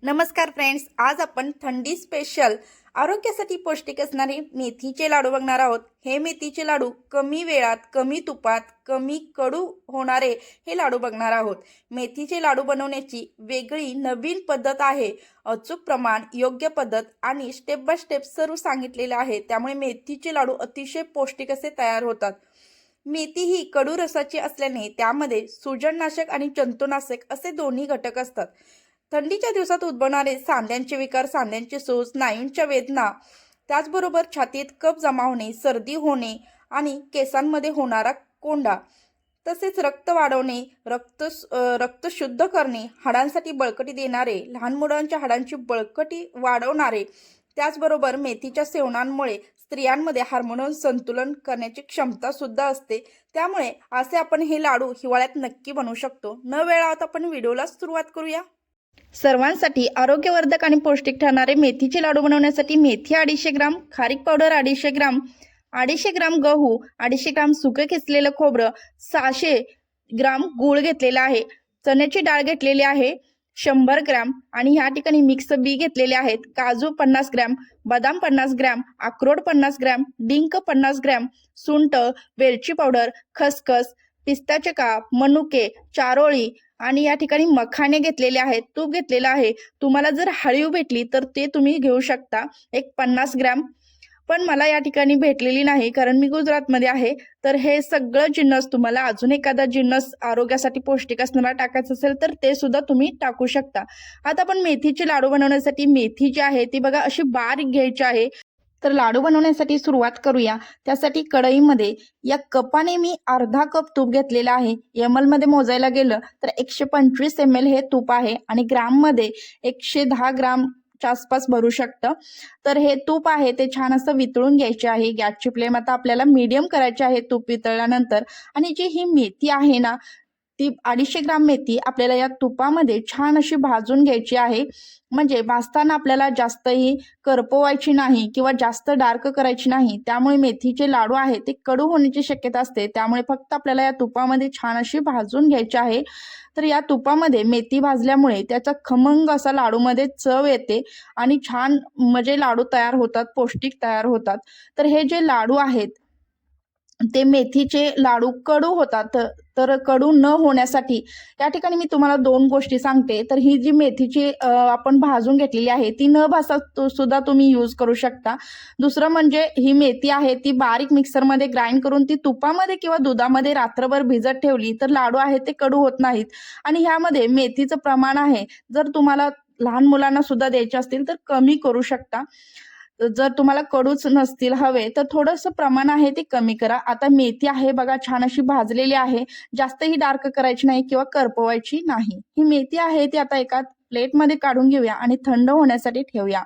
नमस्कार फ्रेंड्स, आज आपण थंडी स्पेशल आरोग्यासाठी पौष्टिक असणारे मेथीचे लाडू बघणार आहोत। हे मेथीचे लाडू कमी वेळात, कमी तुपात, कमी कडू होणारे हे लाडू बघणार आहोत। मेथीचे लाडू बनवण्याची वेगळी नवीन पद्धत आहे। अचूक प्रमाण, योग्य पद्धत आणि स्टेप बाय स्टेप सर्व सांगितलेले आहे। त्यामुळे मेथीचे लाडू अतिशय पौष्टिक असे तयार होतात। मेथी ही कडू रसाची असल्याने त्यामध्ये सूजननाशक आणि जंतुनाशक असे दोन्ही घटक असतात। थंडीच्या दिवसात उद्भवणारे सांध्यांचे विकार, सांध्यांचे सूज, स्नायूंच्या वेदना, त्याचबरोबर छातीत कफ जमा होणे, सर्दी होणे आणि केसांमध्ये होणारा कोंडा, तसेच रक्त वाढवणे, रक्त शुद्ध करणे, हाडांसाठी बळकटी देणारे, लहान मुलांच्या हाडांची बळकटी वाढवणारे, त्याचबरोबर मेथीच्या सेवनामुळे स्त्रियांमध्ये हार्मोन संतुलन करण्याची क्षमता सुद्धा असते। त्यामुळे असे आपण हे लाडू हिवाळ्यात नक्की बनवू शकतो। न वेळ लावता आपण व्हिडिओला सुरुवात करूया। सर्वांसाठी आरोग्यवर्धक आणि पौष्टिक ठरणारे मेथीचे लाडू बनवण्यासाठी मेथी 250 ग्राम, खारीक पावडर 250 ग्राम, 250 ग्राम गहू, 250 ग्राम सुके किसलेलं खोबरं, 600 ग्राम गूळ घेतलेला आहे, चण्याची डाळ घेतलेली आहे 100 ग्राम आणि ह्या ठिकाणी मिक्स बी घेतलेले आहेत, काजू 50 ग्राम, बदाम 50 ग्राम, अक्रोड 50 ग्राम, डिंक 50 ग्राम, सुंठ, वेलची पावडर, खसखस, पिस्ताचे काप, मनुके, चारोळी आणि या ठिकाणी मखाने घेतलेले आहेत, तूप घेतलेलं आहे। तुम्हाला जर हळीव भेटली तर ते तुम्ही घेऊ शकता, एक 50 ग्राम, पण मला या ठिकाणी भेटलेली नाही कारण मी गुजरातमध्ये आहे। तर हे सगळं जिन्नस, तुम्हाला अजून एखादा जिन्नस आरोग्यासाठी पौष्टिक असणारा टाकायचं असेल तर ते सुद्धा तुम्ही टाकू शकता। आता आपण मेथीचे लाडू बनवण्यासाठी मेथी जी आहे ती बघा अशी बारीक घ्यायची आहे। तर लाडू बनवण्यासाठी सुरुवात करूया। त्यासाठी कढईमध्ये या कपाने मी अर्धा कप तूप घेतलेला आहे। एमएल मध्ये मोजायला गेलं तर 125 ml हे तूप आहे आणि ग्राम मध्ये 110 ग्राम आसपास भरू शकतं। तर हे तूप आहे ते छान असं वितळून घ्यायचे आहे। गॅसची फ्लेम आता आपल्याला मीडियम करायची आहे तूप वितळल्यानंतर। आणि जी ही मेथी आहे ना, ती 250 ग्राम मेथी आपल्याला या तुपामध्ये छान अशी भाजून घ्यायची आहे। म्हणजे भाजताना आपल्याला जास्तही करपवायची नाही किंवा जास्त डार्क करायची नाही, त्यामुळे मेथीचे लाडू आहे ते कडू होण्याची शक्यता असते। त्यामुळे फक्त आपल्याला या तुपामध्ये छान अशी भाजून घ्यायची आहे। तर या तुपामध्ये मेथी भाजल्यामुळे त्याचा खमंग असा लाडूमध्ये चव येते आणि छान म्हणजे लाडू तयार होतात, पौष्टिक तयार होतात। तर हे जे लाडू आहेत ते मेथीचे लाडू कडू होतात, तर कडू न होण्यासाठी या ठिकाणी मी तुम्हाला 2 गोष्टी सांगते। तर ही जी मेथीची आपण भाजून घेतलेली आहे ती न भाजता सुद्धा तुम्ही यूज करू शकता। दुसरं म्हणजे ही मेथी आहे ती बारीक मिक्सरमध्ये ग्राइंड करून ती तुपामध्ये किंवा दुधामध्ये रात्रभर भिजत ठेवली तर लाडू आहे ते कडू होत नाहीत। आणि ह्यामध्ये मेथीचं प्रमाण आहे, जर तुम्हाला लहान मुलांना सुद्धा द्यायचे असतील तर कमी करू शकता। जर तुम्हाला कडूच नसतील हवे तर थोडंसं प्रमाण आहे ते कमी करा। आता मेथी आहे बघा छान अशी भाजलेली आहे, जास्तही डार्क करायची नाही किंवा करपवायची नाही। ही मेथी आहे ती आता एका प्लेटमध्ये काढून घेऊया आणि थंड होण्यासाठी ठेवूया।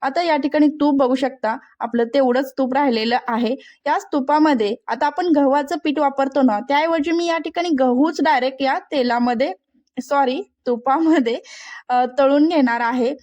आता या ठिकाणी तूप बघू शकता, आपलं तेवढंच तूप राहिलेलं आहे। याच तुपामध्ये आता आपण गव्हाचं पीठ वापरतो ना, त्याऐवजी मी या ठिकाणी गहूच डायरेक्ट या तेलामध्ये, सॉरी तुपामध्ये तळून घेणार आहे।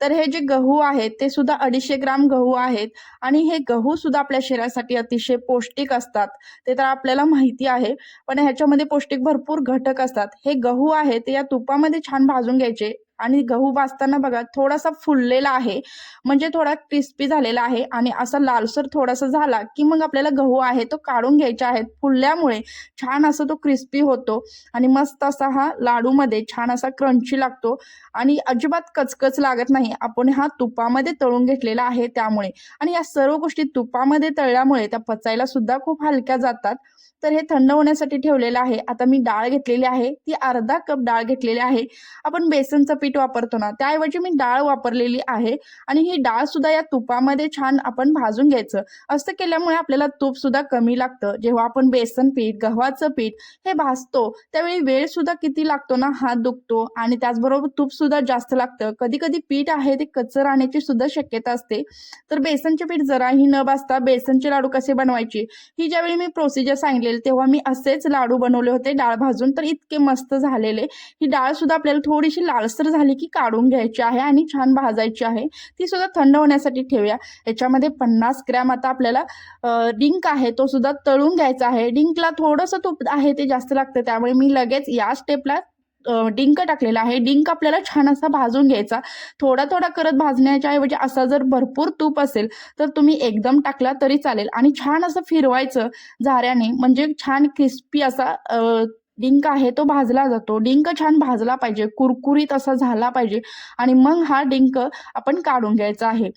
तर हे जे गहू आहेत ते सुद्धा 250 ग्राम गहू आहेत आणि हे गहू सुद्धा आपल्या शरीरासाठी अतिशय पौष्टिक असतात, ते तर आपल्याला माहिती आहे। पण ह्याच्यामध्ये पौष्टिक भरपूर घटक असतात। हे गहू आहे ते या तुपामध्ये छान भाजून घ्यायचे आणि गहू भाजताना बघा थोडासा फुललेला आहे, म्हणजे थोडा क्रिस्पी झालेला आहे आणि असा लालसर थोडासा झाला की मग आपल्याला गहू आहे तो काढून घ्यायचा आहे। फुलल्यामुळे छान असा तो क्रिस्पी होतो आणि मस्त असा हा लाडूमध्ये छान असा क्रंची लागतो आणि अजिबात कचकच लागत नाही। आपण हा तुपामध्ये तळून घेतलेला आहे त्यामुळे, आणि या सर्व गोष्टी तुपामध्ये तळल्यामुळे त्या पचायला सुद्धा खूप हलक्या जातात। तर हे थंड होण्यासाठी ठेवलेलं आहे। आता मी डाळ घेतलेली आहे, ती अर्धा कप डाळ घेतलेली आहे। आपण बेसनचं पीठ वापरतो ना, त्याऐवजी मी डाळ वापरलेली आहे आणि ही डाळ सुद्धा या तुपामध्ये छान आपण भाजून घ्यायचं। असं केल्यामुळे आपल्याला तूप सुद्धा कमी लागतं। जेव्हा आपण बेसन पीठ, गव्हाचं पीठ हे भाजतो त्यावेळी वेळ सुद्धा किती लागतो ना, हात दुखतो आणि त्याचबरोबर तूप सुद्धा जास्त लागतं। कधी कधी पीठ आहे ते कच्चं राहण्याची सुद्धा शक्यता असते। तर बेसनचे पीठ जराही न भाजता बेसनचे लाडू कसे बनवायचे ही ज्यावेळी मी प्रोसिजर सांगितलेली तेव्हा मी असेच लाडू बनवले होते डाळ भाजून, तर इतके मस्त झालेले। ही डाळ सुद्धा आपल्याला थोडीशी लालसर झाली की काढून घ्यायची आहे आणि छान भाजायची आहे, ती सुद्धा थंड होण्यासाठी ठेवूया। याच्यामध्ये 50 ग्रॅम आता आपल्याला डिंक आहे तो सुद्धा तळून घ्यायचा आहे। डिंकला थोडंसं तूप आहे ते जास्त लागतं, त्यामुळे मी लगेच या स्टेपला डिंक टाकलेला आहे. डिंक आपल्याला छान असा भाजून घ्यायचा. थोडा थोडा करत भाजण्याच्या ऐवजी असा जर भरपूर तूप असेल तर तुम्ही एकदम टाकला तरी चालेल आणि छान असं फिरवायचं झाऱ्याने, म्हणजे छान क्रिस्पी असा डिंक आहे तो भाजला जातो. डिंक छान भाजला पाहिजे, कुरकुरीत असा झाला पाहिजे आणि मग हा डिंक आपण काढून घ्यायचा आहे.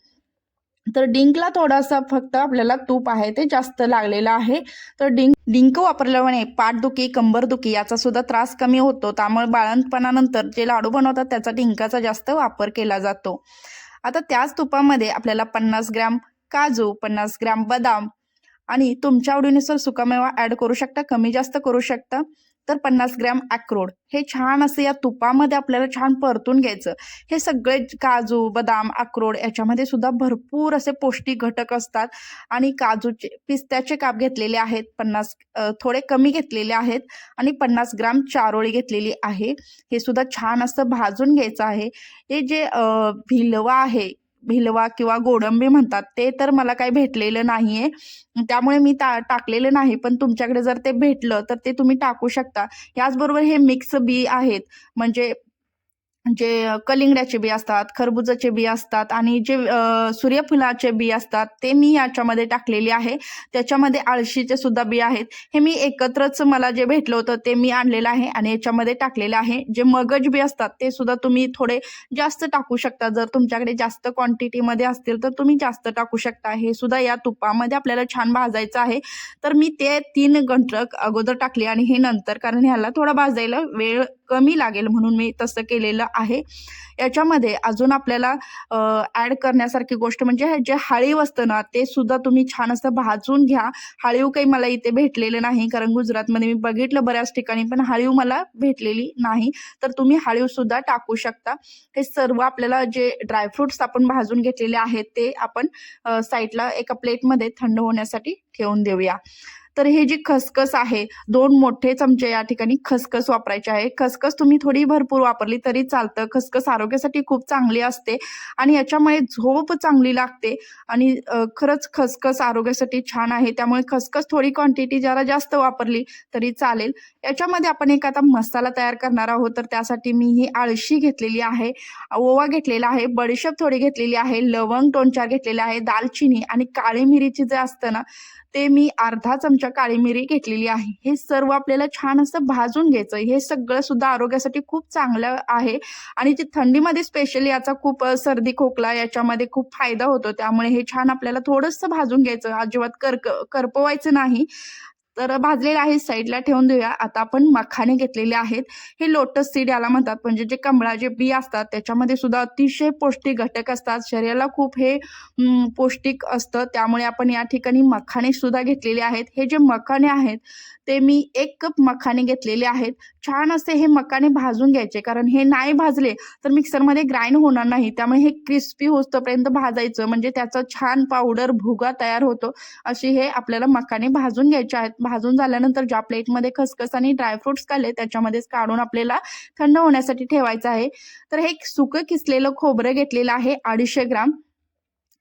तर डिंकला थोडासा फक्त आपल्याला तूप आहे ते जास्त लागलेलं आहे. तर डिंक वापरल्यामुळे पाठदुखी, कंबरदुखी याचा सुद्धा त्रास कमी होतो. त्यामुळे बाळंतपणानंतर जे लाडू बनवतात त्याचा डिंकाचा जास्त वापर केला जातो. आता त्याच तुपामध्ये आपल्याला 50 ग्रॅम काजू, 50 ग्रॅम बदाम आणि तुमच्या आवडीनुसार सुकामेवा ॲड करू शकता, कमी जास्त करू शकता. तर 50 ग्रॅम अक्रोड हे छान असं या तुपामध्ये आपल्याला छान परतून घ्यायचं. हे सगळे काजू, बदाम, अक्रोड याच्यामध्ये सुद्धा भरपूर असे पौष्टिक घटक असतात आणि काजूचे, पिस्त्याचे काप घेतलेले आहेत 50, थोडे कमी घेतलेले आहेत आणि 50 ग्रॅम चारोळी घेतलेली आहे. हे सुद्धा छान असं भाजून घ्यायचं आहे. हे जे भिलवा किंवा गोडंबी म्हणतात ते तर मला काही भेटलेलं नाहीये, त्यामुळे मी टाकलेलं नाही. पण तुमच्याकडे जर ते भेटलं तर ते तुम्ही टाकू शकता. याचबरोबर हे मिक्स बी आहेत, म्हणजे जे कलिंगड्याचे बी असतात, खरबुजाचे बी असतात आणि जे सूर्यफुलाचे बी असतात ते मी याच्यामध्ये टाकलेले आहे. त्याच्यामध्ये अळशीचे सुद्धा बी आहेत. हे मी एकत्रच मला जे भेटलं होतं ते मी आणलेलं आहे आणि याच्यामध्ये टाकलेलं आहे. जे मगज बी असतात ते सुद्धा तुम्ही थोडे जास्त टाकू शकता. जर तुमच्याकडे जास्त क्वांटिटीमध्ये असतील तर तुम्ही जास्त टाकू शकता. हे सुद्धा या तुपामध्ये आपल्याला छान भाजायचं आहे. तर मी ते 3 घंटक अगोदर टाकले आणि हे नंतर, कारण ह्याला थोडा भाजायला वेळ कमी लागेल म्हणून मी तसं केलेलं आहे. याच्यामध्ये अजून आपल्याला ॲड करण्यासारखी गोष्ट म्हणजे जे हळीव असतं ना ते सुद्धा तुम्ही छान असं भाजून घ्या. हळीव काही मला इथे भेटलेलं नाही, कारण गुजरातमध्ये मी बघितलं बऱ्याच ठिकाणी, पण हळीव मला भेटलेली नाही. तर तुम्ही हळीव सुद्धा टाकू शकता. हे सर्व आपल्याला जे ड्रायफ्रुट्स आपण भाजून घेतलेले आहेत ते आपण साईडला एका प्लेटमध्ये थंड होण्यासाठी ठेवून देऊया. तर हे जी खसखस आहे, 2 मोठे चमचे या ठिकाणी खसखस वापरायचे आहे. खसखस तुम्ही थोडी भरपूर वापरली तरी चालतं. खसखस आरोग्यासाठी खूप चांगली असते आणि याच्यामुळे झोप चांगली लागते आणि खरंच खसखस आरोग्यासाठी छान आहे. त्यामुळे खसखस थोडी क्वांटिटी जरा जास्त वापरली तरी चालेल. याच्यामध्ये आपण एक आता मसाला तयार करणार आहोत. तर त्यासाठी मी ही अळशी घेतलेली आहे, ओवा घेतलेला आहे, बडीशेप थोडी घेतलेली आहे, लवंग 2-4 घेतलेले आहे, दालचिनी आणि काळी मिरीची जे असतं ना ते मी अर्धा चमचा काळी मिरी घेतलेली आहे. हे सर्व आपल्याला छान असं भाजून घ्यायचं. हे सगळं सुद्धा आरोग्यासाठी खूप चांगलं आहे आणि ते थंडीमध्ये स्पेशली याचा खूप सर्दी खोकला याच्यामध्ये खूप फायदा होतो. त्यामुळे हे छान आपल्याला थोडंसं भाजून घ्यायचं, अजिबात करपवायचं नाही. तर भाजलेलं आहे, साईडला ठेवून देऊया. आता आपण मखाने घेतलेले आहेत. हे लोटस सीड याला म्हणतात, म्हणजे जे कमळाचे बी असतात त्याच्यामध्ये सुद्धा अतिशय पौष्टिक घटक असतात. शरीराला खूप हे पौष्टिक असतं. त्यामुळे आपण या ठिकाणी मखाने सुद्धा घेतलेले आहेत. हे जे मखाने आहेत ते मी 1 कप मखाने घेतलेले आहेत. छान असे हे मखाने भाजून घ्यायचे, कारण हे नाही भाजले तर मिक्सरमध्ये ग्राइंड होणार नाही. त्यामुळे हे क्रिस्पी होईपर्यंत भाजायचं, म्हणजे त्याचा छान पावडर भुगा तयार होतो. असे हे आपल्याला मखाने भाजून घ्यायचे आहेत. भाजून झाल्यानंतर ज्या प्लेटमध्ये खसखस आणि ड्रायफ्रुट्स काढले त्याच्यामध्येच काढून आपल्याला थंड होण्यासाठी ठेवायचं आहे. तर हे सुकं किसलेलं खोबरं घेतलेलं आहे 250 ग्राम.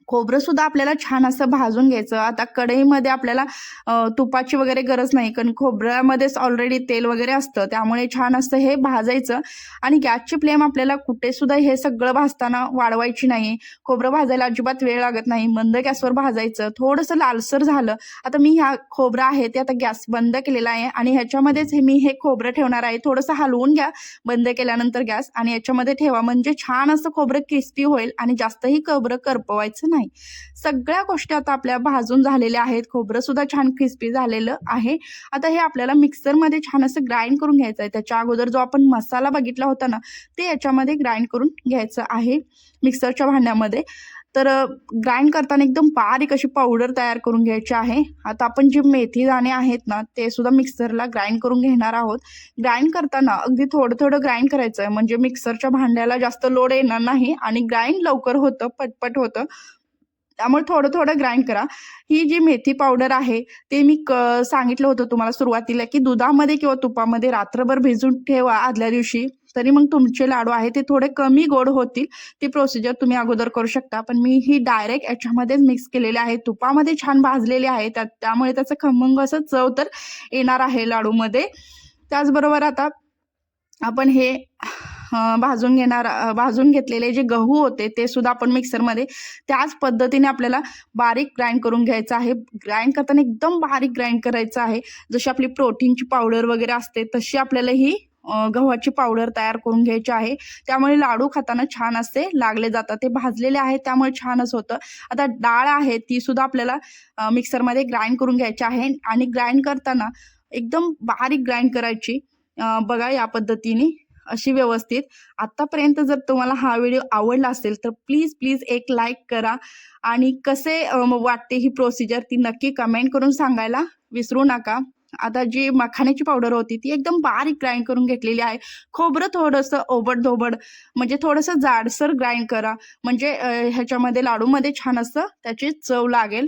खोबरं सुद्धा आपल्याला छान असं भाजून घ्यायचं. आता कढईमध्ये आपल्याला तुपाची वगैरे गरज नाही, कारण खोबऱ्यामध्येच ऑलरेडी तेल वगैरे असतं. त्यामुळे छान असं हे भाजायचं आणि गॅसची फ्लेम आपल्याला कुठे सुद्धा हे सगळं भाजताना वाढवायची नाही. खोबरं भाजायला अजिबात वेळ लागत नाही. मंद गॅसवर भाजायचं. थोडंसं लालसर झालं, आता मी खोबरं आहे ते आता गॅस बंद केलेला आहे आणि ह्याच्यामध्येच मी हे खोबरं ठेवणार आहे. थोडंसं हलवून घ्या बंद केल्यानंतर गॅस आणि याच्यामध्ये ठेवा, म्हणजे छान असं खोबरं क्रिस्पी होईल आणि जास्तही खोबरं करपवायचं नाही. सगळ्या गोष्टी आता आपल्या भाजून झालेल्या आहेत. खोबरं सुद्धा छान क्रिस्पी झालेलं आहे. आता हे आपल्याला मिक्सरमध्ये छान असं ग्राइंड करून घ्यायचं आहे. त्याच्या अगोदर जो आपण मसाला बघितला होता ना ते याच्यामध्ये ग्राइंड करून घ्यायचं आहे मिक्सरच्या भांड्यामध्ये. तर ग्राइंड करताना एकदम बारीक अशी पावडर तयार करून घ्यायची आहे. आता आपण जे मेथी दाणे आहेत ना ते सुद्धा मिक्सरला ग्राइंड करून घेणार आहोत. ग्राइंड करताना अगदी थोडं थोडं ग्राइंड करायचं आहे, म्हणजे मिक्सरच्या भांड्याला जास्त लोड येणार नाही आणि ग्राइंड लवकर होतं, पटपट होतं. त्यामुळे थोडं थोडं ग्राइंड करा. ही जी मेथी पावडर आहे ते मी सांगितलं होतं तुम्हाला सुरुवातीला, की दुधामध्ये किंवा तुपामध्ये रात्रभर भिजून ठेवा आदल्या दिवशी, तरी मग तुमचे लाडू आहे ते थोडे कमी गोड होतील. ती प्रोसिजर तुम्ही अगोदर करू शकता. पण मी ही डायरेक्ट याच्यामध्येच मिक्स केलेले आहे. तुपामध्ये छान भाजलेले आहे त्यामुळे त्याचं खमंग असं चव तर येणार आहे लाडूमध्ये. त्याचबरोबर आता आपण हे भाजून घेतलेले जे गहू होते ते सुद्धा आपण मिक्सरमध्ये त्याच पद्धतीने आपल्याला बारीक ग्राइंड करून घ्यायचं आहे. ग्राइंड करताना एकदम बारीक ग्राइंड करायचं आहे. जशी आपली प्रोटीनची पावडर वगैरे असते तशी आपल्याला ही गव्हाची पावडर तयार करून घ्यायची आहे. त्यामुळे लाडू खाताना छान असे लागले जातात. ते भाजलेले आहेत त्यामुळे छानच होतं. आता डाळ आहे ती सुद्धा आपल्याला मिक्सरमध्ये ग्राइंड करून घ्यायची आहे आणि ग्राइंड करताना एकदम बारीक ग्राइंड करायची. बघा या पद्धतीने अशी व्यवस्थित. आतापर्यंत जर तुम्हाला हा व्हिडिओ आवडला असेल तर प्लीज प्लीज एक लाईक करा आणि कसे वाटते ही प्रोसिजर ती नक्की कमेंट करून सांगायला विसरू नका. आता जी मखाण्याची पावडर होती ती एकदम बारीक ग्राइंड करून घेतलेली आहे. खोबरं थोडंसं ओबड-धोबड म्हणजे थोडंसं जाडसर ग्राइंड करा म्हणजे ह्याच्यामध्ये लाडूमध्ये छान असं त्याची चव लागेल.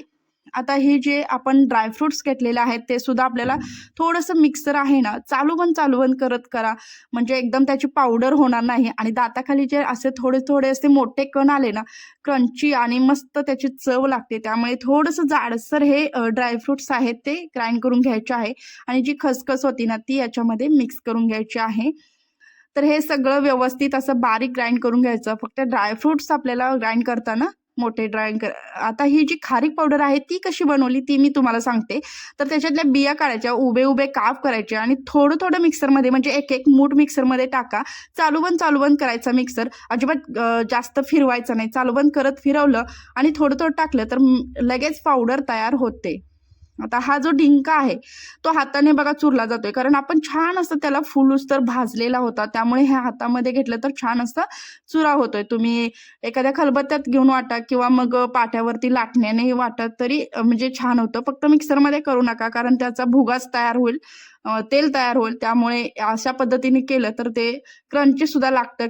आता हे जे आपण ड्रायफ्रुट्स घेतलेले आहेत ते सुद्धा आपल्याला थोडंसं मिक्सर आहे ना चालू बंद करत करा म्हणजे एकदम त्याची पावडर होणार नाही आणि दाताखाली जे असे थोडे थोडे असे मोठे कण आले ना क्रंची आणि मस्त त्याची चव लागते. त्यामुळे थोडंसं जाडसर हे ड्रायफ्रुट्स आहेत ते ग्राइंड करून घ्यायचे आहे आणि जी खसखस होती ना ती याच्यामध्ये मिक्स करून घ्यायची आहे. तर हे सगळं व्यवस्थित असं बारीक ग्राइंड करून घ्यायचं. फक्त ड्रायफ्रुट्स आपल्याला ग्राइंड करताना मोठे आता ही जी खारीक पावडर आहे ती कशी बनवली ती मी तुम्हाला सांगते. तर त्याच्यातल्या बिया काढायच्या, उभे उभे काप करायचे आणि थोडं थोडं मिक्सरमध्ये म्हणजे एक एक मूठ मिक्सरमध्ये टाका. चालू बंद करायचा मिक्सर. अजिबात जास्त फिरवायचं नाही. चालू बंद करत फिरवलं आणि थोडं थोडं टाकलं तर लगेच पावडर तयार होते. आता हा जो डिंका आहे तो हाताने बघा चुरला जातोय कारण आपण छान असं त्याला फुलूस्तर भाजलेला होता. त्यामुळे हे हातामध्ये घेतलं तर छान असं चुरा होतोय. तुम्ही एखाद्या खलबत्त्यात घेऊन वाटा किंवा मग पाट्यावरती लाटण्याने वाटत तरी म्हणजे छान होतं. फक्त मिक्सरमध्ये करू नका कारण त्याचा भुगाच तयार होईल, तेल तयार होईल. त्यामुळे अशा पद्धतीने केलं तर ते क्रंची सुद्धा लागतं.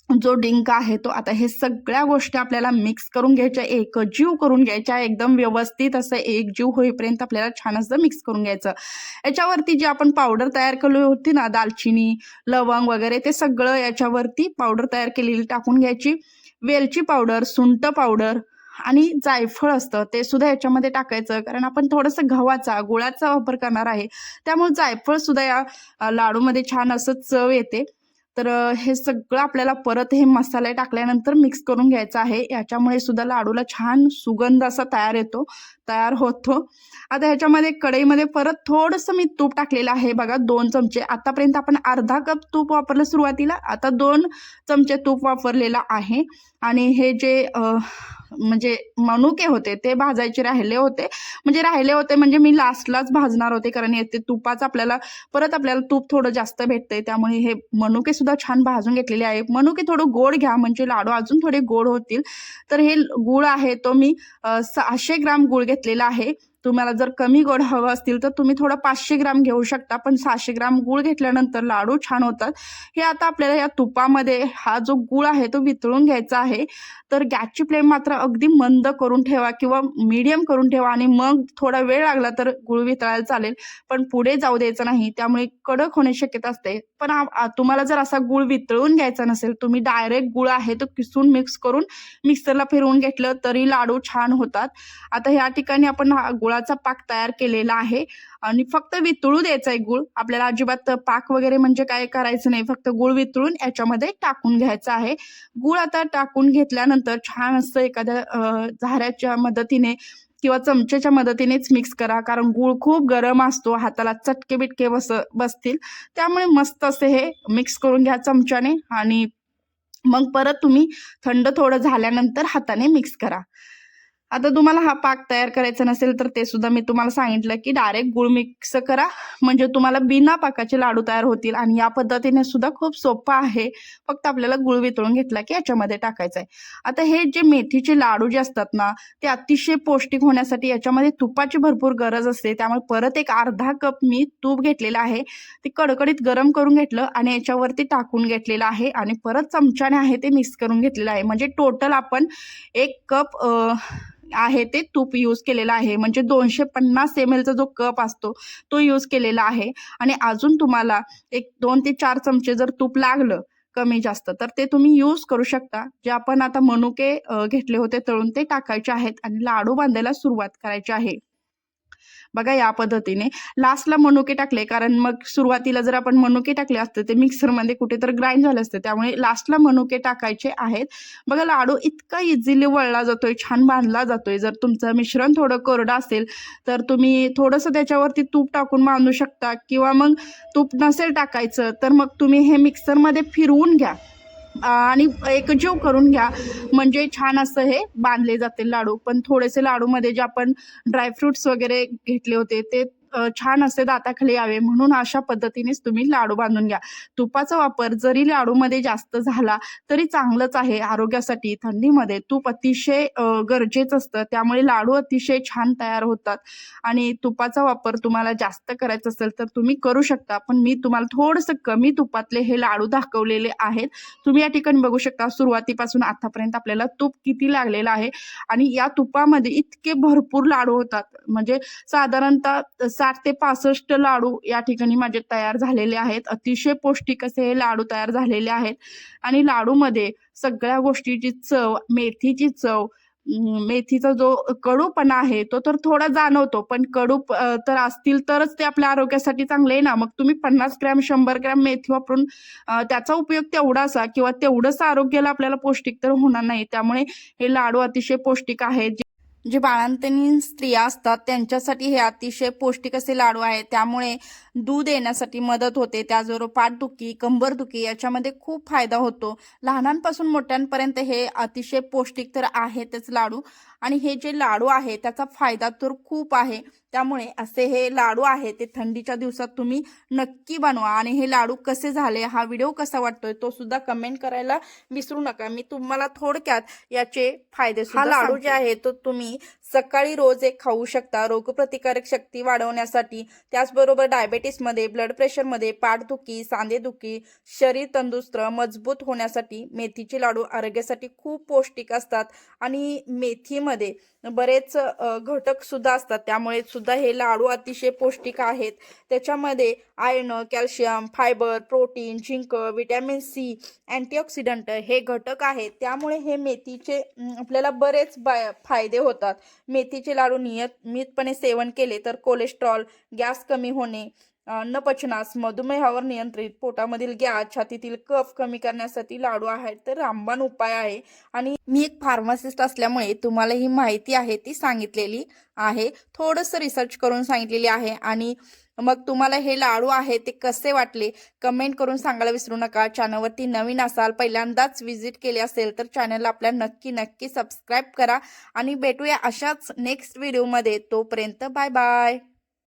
जो डिंक आहे तो आता हे सगळ्या गोष्टी आपल्याला मिक्स करून घ्यायच्या, एकजीव करून घ्यायच्या. एकदम व्यवस्थित असं एकजीव होईपर्यंत आपल्याला छान असं मिक्स करून घ्यायचं. याच्यावरती जी आपण पावडर तयार केली होती ना दालचिनी, लवंग वगैरे ते सगळं याच्यावरती पावडर तयार केलेली टाकून घ्यायची. वेलची पावडर, सुंठ पावडर आणि जायफळ असतं ते सुद्धा याच्यामध्ये टाकायचं कारण आपण थोडंसं गव्हाचा गुळाचा वापर करणार आहे. त्यामुळे जायफळ सुद्धा या लाडूमध्ये छान असं चव येते. तर हे सगळं आपल्याला परत हे मसाले टाकल्यानंतर मिक्स करून घ्यायचं आहे. याच्यामुळे सुद्धा लाडूला छान सुगंध असा तयार होतो. आता ह्याच्यामध्ये कढईमध्ये परत थोडंसं मी तूप टाकलेलं आहे बघा 2 चमचे. आतापर्यंत आपण अर्धा कप तूप वापरलं सुरुवातीला, आता 2 चमचे तूप वापरलेलं आहे. आणि हे जे म्हणजे मनुके होते ते भाजायचे राहिले होते म्हणजे मी लास्टलाच भाजणार होते कारण येते तुपाचं आपल्याला तूप थोडं जास्त भेटतंय. त्यामुळे हे मनुके सुद्धा छान भाजून घेतलेले आहे. मनुके थोडं गोड घ्या म्हणजे लाडू अजून थोडे गोड होतील. तर हे गूळ आहे तो मी 600 ग्राम गूळ घेतलेला आहे. तुम्हाला जर कमी गोड हवं असतील तर तुम्ही थोडं 500 ग्राम घेऊ शकता, पण 600 ग्राम गूळ घेतल्यानंतर लाडू छान होतात. हे आता आपल्याला या तुपामध्ये हा जो गूळ आहे तो वितळून घ्यायचा आहे. तर गॅसची फ्लेम मात्र अगदी मंद करून ठेवा किंवा मीडियम करून ठेवा आणि मग थोडा वेळ लागला तर गूळ वितळायला चालेल, पण पुढे जाऊ द्यायचं नाही. त्यामुळे कडक होण्याची शक्यता असते. पण तुम्हाला जर असा गूळ वितळून घ्यायचा नसेल, तुम्ही डायरेक्ट गूळ आहे तो किसून मिक्स करून मिक्सरला फिरवून घेतलं तरी लाडू छान होतात. आता ह्या ठिकाणी आपण हा गुळाचा पाक तयार केलेला आहे आणि फक्त वितळू द्यायचा आहे गूळ. आपल्याला अजिबात पाक वगैरे म्हणजे काय करायचं नाही, फक्त गूळ वितळून याच्यामध्ये टाकून घ्यायचा आहे. गूळ आता टाकून घेतल्यानंतर छान असं एखाद्या झाऱ्याच्या मदतीने किंवा चमच्याच्या मदतीनेच मिक्स करा कारण गूळ खूप गरम असतो, हाताला चटके बिटके बसतील. त्यामुळे मस्त असे हे मिक्स करून घ्या चमच्याने आणि मग परत तुम्ही थंड थोडं झाल्यानंतर हाताने मिक्स करा. आता तुम्हाला हा पाक तयार करायचा नसेल तर ते सुद्धा मी तुम्हाला सांगितलं की डायरेक्ट गूळ मिक्स करा म्हणजे तुम्हाला बिना पाकाचे लाडू तयार होतील आणि या पद्धतीने सुद्धा खूप सोपं आहे. फक्त आपल्याला गूळ वितळून घेतला की याच्यामध्ये टाकायचं आहे. आता हे जे मेथीचे लाडू जे असतात ना ते अतिशय पौष्टिक होण्यासाठी याच्यामध्ये तुपाची भरपूर गरज असते. त्यामुळे परत एक अर्धा कप मी तूप घेतलेलं आहे, ते कडकडीत गरम करून घेतलं आणि याच्यावरती टाकून घेतलेलं आहे आणि परत चमच्याने आहे ते मिक्स करून घेतलेलं आहे. म्हणजे टोटल आपण 1 कप आहे ते तूप यूज केलेला आहे म्हणजे 250 ml चा जो कप असतो तो यूज केलेला आहे. आणि अजून तुम्हाला एक 2 ते 4 चमचे जर तूप लागलं कमी जास्त तर ते तुम्ही यूज करू शकता. जे आपण आता मनुके घेतले होते तळून ते टाकायचे आहेत आणि लाडू बांधायला सुरुवात करायची आहे. बघा या पद्धतीने लास्टला मनुके टाकले, कारण मग सुरुवातीला जर आपण मनुके टाकले असते ते मिक्सरमध्ये कुठेतरी ग्राइंड झालं असतं, त्यामुळे लास्टला मनुके टाकायचे आहेत. बघा लाडू इतका इझिली वळला जातोय, छान बांधला जातोय. जर तुमचं मिश्रण थोडं कोरडं असेल तर तुम्ही थोडंसं त्याच्यावरती तूप टाकून बांधू शकता, किंवा मग तूप नसेल टाकायचं तर मग तुम्ही हे मिक्सरमध्ये फिरवून घ्या आणि एकजीव करून घ्या, म्हणजे छान असं हे बांधले जातील लाडू. पण थोडेसे लाडूमध्ये जे आपण ड्रायफ्रुट्स वगैरे घेतले होते ते छान असे दाताखाली यावे म्हणून अशा पद्धतीनेच तुम्ही लाडू बांधून घ्या. तुपाचा वापर जरी लाडूमध्ये जास्त झाला तरी चांगलंच आहे आरोग्यासाठी. थंडीमध्ये तूप अतिशय गरजेचं असतं, त्यामुळे लाडू अतिशय छान तयार होतात. आणि तुपाचा वापर तुम्हाला जास्त करायचा असेल तर तुम्ही करू शकता, पण मी तुम्हाला थोडंसं कमी तुपातले हे लाडू दाखवलेले आहेत. तुम्ही या ठिकाणी बघू शकता सुरुवातीपासून आतापर्यंत आपल्याला तूप किती लागलेलं आहे, आणि या तुपामध्ये इतके भरपूर लाडू होतात, म्हणजे साधारणतः 60 ते 65 लाडू या ठिकाणी माझे तयार झालेले आहेत. अतिशय पौष्टिक असे हे लाडू तयार झालेले आहेत. आणि लाडूमध्ये सगळ्या गोष्टीची चव, मेथीची चव, मेथीचा जो कडूपणा आहे तो तर थोडा जाणवतो, पण कडू तर असतील तरच ते आपल्या आरोग्यासाठी चांगले आहे ना. मग तुम्ही 50 ग्रॅम 100 ग्रॅम मेथी वापरून त्याचा उपयोग तेवढासा किंवा तेवढंच आरोग्याला आपल्याला पौष्टिक तर होणार नाही. त्यामुळे हे लाडू अतिशय पौष्टिक आहेत. जे बाळंतीण स्त्रिया असतात त्यांच्यासाठी हे अतिशय पौष्टिक असे लाडू आहेत. त्यामुळे दूध येण्यासाठी मदत होते, त्याचबरोबर पाठदुखी, कंबरदुखी याच्यामध्ये खूप फायदा होतो. लहानांपासून मोठ्यांपर्यंत हे अतिशय पौष्टिक तर आहेतच लाडू, आणि हे जे लाडू आहे त्याचा फायदा तर खूप आहे. त्यामुळे असे हे लाडू आहे ते थंडीच्या दिवसात तुम्ही नक्की बनवा. आणि हे लाडू कसे झाले, हा व्हिडिओ कसा वाटतोय तो सुद्धा कमेंट करायला विसरू नका. मी तुम्हाला थोडक्यात याचे फायदे सुद्धा लाडू जे आहे तो तुम्ही सकाळी रोज एक खाऊ शकता, रोगप्रतिकारक शक्ती वाढवण्यासाठी. त्याचबरोबर डायबेटीसमध्ये, ब्लड प्रेशरमध्ये, पाठदुखी, सांधेदुखी, शरीर तंदुरुस्त मजबूत होण्यासाठी मेथीचे लाडू आरोग्यासाठी खूप पौष्टिक असतात. आणि मेथीमध्ये बरेच घटक सुद्धा असतात, त्यामुळे सुद्धा हे लाडू अतिशय पौष्टिक आहेत. त्याच्यामध्ये iron, calcium, fibre, protein, zinc, vitamin C, antioxidant हे घटक आहेत. त्यामुळे हे मेथीचे आपल्याला बरेच फायदे होतात. मेथीचे लाडू नियमितपणे सेवन केले तर कोलेस्ट्रॉल, गॅस कमी होणे, न पचनास, मधुमेहावर नियंत्रित, पोटामधील गॅस, छातीतील कफ कमी करण्यासाठी लाडू आहेत तर रामबाण उपाय आहे. आणि मी एक फार्मासिस्ट असल्यामुळे तुम्हाला ही माहिती आहे ती सांगितलेली आहे, थोडंसं रिसर्च करून सांगितलेली आहे. आणि मग तुम्हाला हे लाडू आहे ते कसे वाटले कमेंट करून सांगायला विसरू नका. चॅनलवरती नवीन असाल, पहिल्यांदाच विजिट केले असेल तर चॅनलला आपल्या नक्की सबस्क्राईब करा. आणि भेटूया अशाच नेक्स्ट व्हिडिओमध्ये. तोपर्यंत बाय बाय.